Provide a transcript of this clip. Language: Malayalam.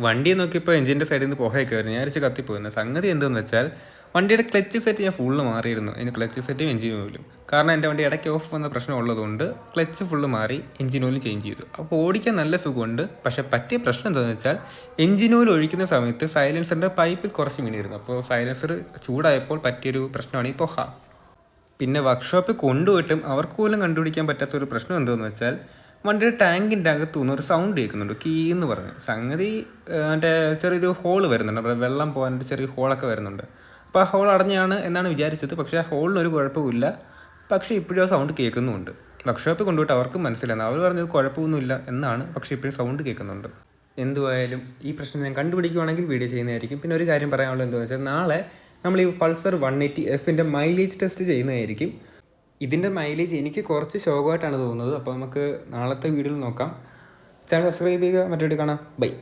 വണ്ടി നോക്കിയപ്പോൾ എഞ്ചിൻ്റെ സൈഡിൽ നിന്ന് പുകയൊക്കെ വരുന്നു. ഞാൻ വിചാരിച്ച് കത്തിപ്പോയിരുന്നു. സംഗതി എന്തെന്ന് വെച്ചാൽ വണ്ടിയുടെ ക്ലച്ച് സെറ്റ് ഞാൻ ഫുള്ള് മാറിയിരുന്നു. അതിന് ക്ലച്ച് സെറ്റും എഞ്ചിൻ ഓയിലും. കാരണം എൻ്റെ വണ്ടി ഇടയ്ക്ക് ഓഫ് വന്ന പ്രശ്നം ഉള്ളതുകൊണ്ട് ക്ലച്ച് ഫുള്ള് മാറി എഞ്ചിൻ ഓയിലും ചേഞ്ച് ചെയ്തു. അപ്പോൾ ഓടിക്കാൻ നല്ല സുഖമുണ്ട്. പക്ഷേ പറ്റിയ പ്രശ്നം എന്താണെന്ന് വെച്ചാൽ എഞ്ചിൻ ഓയിൽ ഒഴിക്കുന്ന സമയത്ത് സൈലൻസറിൻ്റെ പൈപ്പിൽ കുറച്ച് വീണിരുന്നു. അപ്പോൾ സൈലൻസർ ചൂടായപ്പോൾ പറ്റിയൊരു പ്രശ്നമാണ് ഈ പുക. പിന്നെ വർക്ക്ഷോപ്പിൽ കൊണ്ടുപോയിട്ടും അവർക്ക് പോലും കണ്ടുപിടിക്കാൻ പറ്റാത്തൊരു പ്രശ്നം എന്താണെന്ന് വെച്ചാൽ വണ്ടിയുടെ ടാങ്കിൻ്റെ അകത്തു നിന്ന് ഒരു സൗണ്ട് കേൾക്കുന്നുണ്ട്, കീ എന്ന് പറഞ്ഞ്. സംഗതി മറ്റേ ചെറിയൊരു ഹോൾ വരുന്നുണ്ട്, അവിടെ വെള്ളം പോകാനായിട്ട് ചെറിയ ഹോളൊക്കെ വരുന്നുണ്ട്. അപ്പോൾ ആ ഹോൾ അടഞ്ഞാണ് എന്നാണ് വിചാരിച്ചത്. പക്ഷേ ആ ഹോളിനൊരു കുഴപ്പമില്ല. പക്ഷേ ഇപ്പോഴും ആ സൗണ്ട് കേൾക്കുന്നുമുണ്ട്. വർക്ക്ഷോപ്പിൽ കൊണ്ടുപോയിട്ട് അവർക്കും മനസ്സിലായിരുന്നു. അവർ പറഞ്ഞത് കുഴപ്പമൊന്നുമില്ല എന്നാണ്, പക്ഷേ ഇപ്പോഴും സൗണ്ട് കേൾക്കുന്നുണ്ട്. എന്തുവായാലും ഈ പ്രശ്നം ഞാൻ കണ്ടുപിടിക്കുകയാണെങ്കിൽ വീഡിയോ ചെയ്യുന്നതായിരിക്കും. പിന്നെ ഒരു കാര്യം പറയാനുള്ളത് എന്താണെന്ന് വെച്ചാൽ നാളെ നമ്മൾ ഈ പൾസർ 180Fൻ്റെ മൈലേജ് ടെസ്റ്റ് ചെയ്യുന്നതായിരിക്കും. ഇതിൻ്റെ മൈലേജ് എനിക്ക് കുറച്ച് ശോകമായിട്ടാണ് തോന്നുന്നത്. അപ്പോൾ നമുക്ക് നാളത്തെ വീഡിയോയിൽ നോക്കാം. ചാനൽ സബ്സ്ക്രൈബ് ചെയ്യുക. മറ്റൊരു കാണാം. ബൈ.